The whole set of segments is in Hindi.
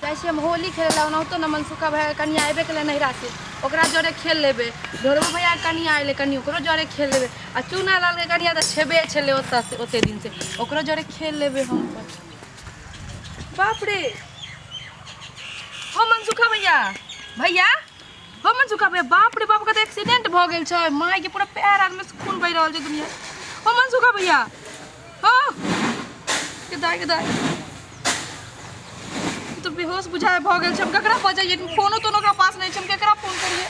जैसे हम होली खेले ला तो न मनसुखा भाई कनी आबे के नहिरा से ओकरा जोरे खेल लेबे ढोरबो भैया कनी आइले कनी ओकरो जोरे खेल लेबे आ चूना लाल के कनिया त छेबे छले ओते दिन से ओकरो जोरे खेल लेबे हम बाप रे हो मनसुखा भैया भैया हो मनसुखा भैया बाप रे बाप का एक्सीडेंट भ गेल छ माय के पूरा पैर आर में से खून बह रहल छै दुनिया हो मनसुखा भैया हो के दाई तो बेहोश बुझाए भ गेल छै हम ककरा बजाइए फोनो तो ओकरा पास नहीं छै हम ककरा फोन करिए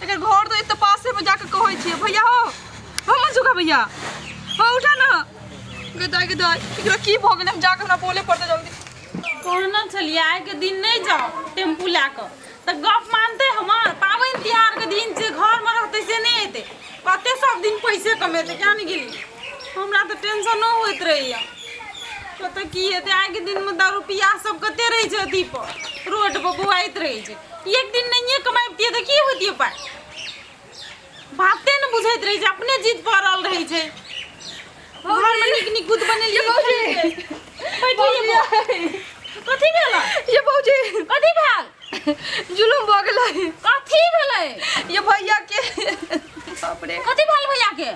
एकर घर तो एत पासे में जाके कहै छिए भैया हो मनसुखा भैया हो उठा ना के दाई एकरा की भ गेल हम जाके हमरा बोले पड़ते जल्दी कहना चलिए आए के दिन नहीं जाओ टेम्पू लाकर तो गप मानते हमार पावन त्योहार के दिन से घर में रहते से नहीं अते कते सब दिन पैसे कमेते क्या नहीं गेली हमरा तो टेंशन होत रही तो की हेते आए के दिन में दारू पिया सब कते रही छै अथी पर रोड पर बुआइत रही छै एक दिन नहीं कमाइतिए तो की होतिए पाए बाते न बुझैत रही छै अपने जीत पड़ल रही छै घर में निक गुद बनेलिए बैठिए कथी भेल ये भौजी कथी भेल जुलुम भ गेलै कथी भेलै ये भैया के बाप रे कथी भेल भैया के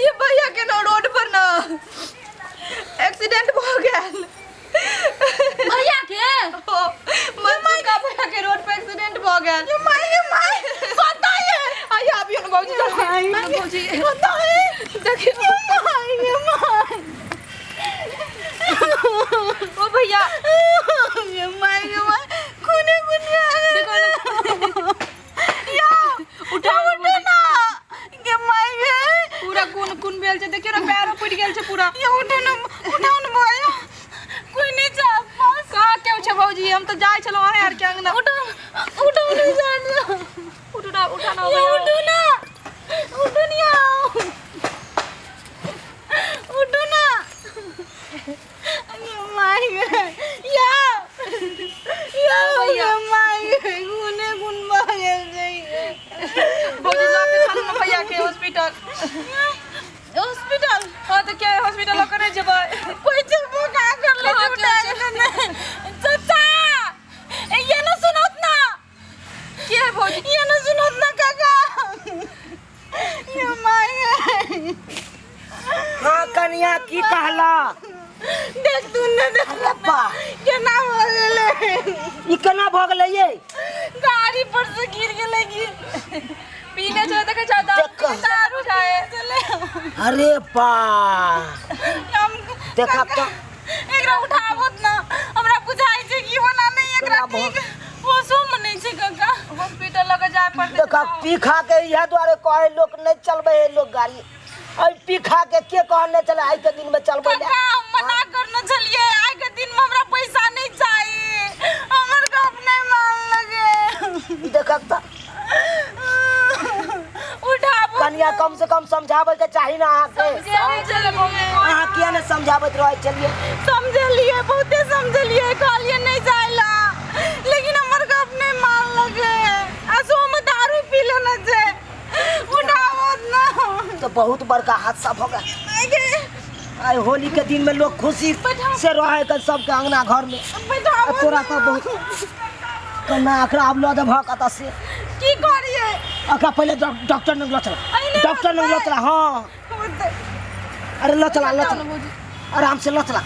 ये भैया के ना रोड पर ना एक्सीडेंट भ गेल भैया के मनसुखा भैया के रोड पे एक्सीडेंट भ गेल ये माय बताइए आई अभी हम भौजी बताइए देखिए ओ भैया ये माय खूने देखो या उठा ना के माय पूरा कुन भेल छै देखियो ना पैरो फुट गेल छै पूरा ये उठाओ ना भैया कोई नहीं जा पास का केउ छै भौजी हम तो जाय छलो अहाँ यार के अंगना उठाओ नहीं जाना उठा ना भैया उठो नहीं आओ उठो ना ये माय या भैया माय खूने खून बह गेल भौजी लाके चल ना भैया के हॉस्पिटल हॉस्पिटल हां तो क्या हॉस्पिटल करे जेबै कोई चलबो का कर ले उठा चाचा ये न सुनत ना के है भौजी ये न सुनत ना काका ये माय हाँ कन्या की कहला देख तू न देख अप्पा केना हो गेले ई केना भ गेलै ये गाड़ी पर से गिर गेले की पीने जो देखे चाहता दारू जाए चले अरे बा हम देखा तो एकरा उठावत ना हमरा बुझाइ छै कि होना नहीं एकरा ठीक होशो में नहीं छै काका हॉस्पिटल लगे जाए पड़ते देखा पी खा के इहे द्वारे कहे लोग नहीं चलबे है लोग गाड़ी आई पी खा के कह नहीं चले आई के दिन में चलबे काका मना करना चलिए आइ के दिन में हमरा पैसा नहीं चाहिए हमर का अपने मान लगे देखा तो उठाबो कन्या कम से कम समझावे के चाहिए ना अहाँ के अहाँ किया नहीं समझावत रहे चलिए समझलिए बहुते समझलिए कहलिए नहीं जाइला लेकिन हमर का अपने मान लगे असो में दारू पी लेना छै उठावत ना तो बहुत बड़का हादसा भ गया आई होली के दिन में लोग खुशी से रहे के सबके अंगना घर में बैठावत तोरा तो बहुत कन्ना आखरा अब लो दे भकत से की करिए अका पहले डॉक्टर ने लो चला हाँ अरे लो चला आराम से लो चला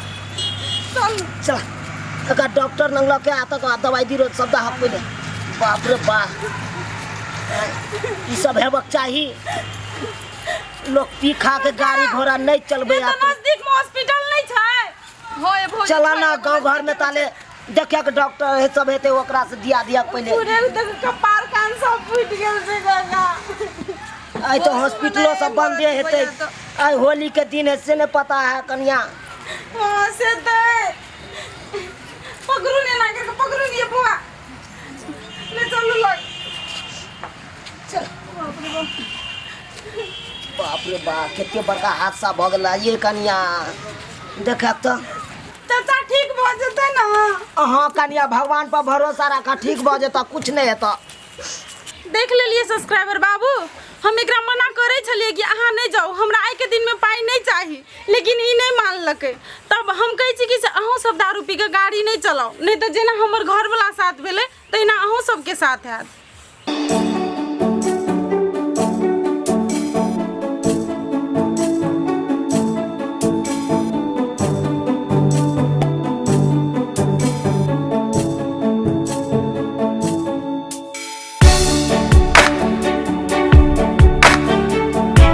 चला अका डॉक्टर ने लो के आता तो दवाई दी रोज सब दहा पहले बाप रे बाप ई सब हेबक चाहिए लोग पी खा के गाड़ी घोड़ा नहीं चलबे नजदीक में हॉस्पिटल नहीं छै हो ये भौजी चला ना गांव घर में ताले देखिया के डॉक्टर है सब हेते ओकरा से दिया पहले पूरे तक कपार कान सब फूट गेल छै काका आई तो हॉस्पिटलो सब बंदे हेते आई होली के दिन है से नहीं पता है कन्या हां से दे पकड़ू ने ना करके पकड़ू ये बुआ ले चलो लग चल बाप रे बाप कितने बड़का हादसा भ गेला ये कन्या देखा तो चाचा ठीक भ जते ना हाँ कन्या भगवान पर भरोसा रखा ठीक भ जता कुछ नहीं हेता देख ले लिए सब्सक्राइबर बाबू हम एकरा मना करे छलिए कि अहाँ नहीं जाओ, हमरा आइ के दिन में पाई नहीं चाहिए, लेकिन ई नहीं मानलकै। तब हम कहै छी कि से अहूँ सब दारू पी के गाड़ी नहीं चलाओ, नहीं तो जेना हमर घर वाला साथ भेले तहिना अहूँ सबके साथ हैत।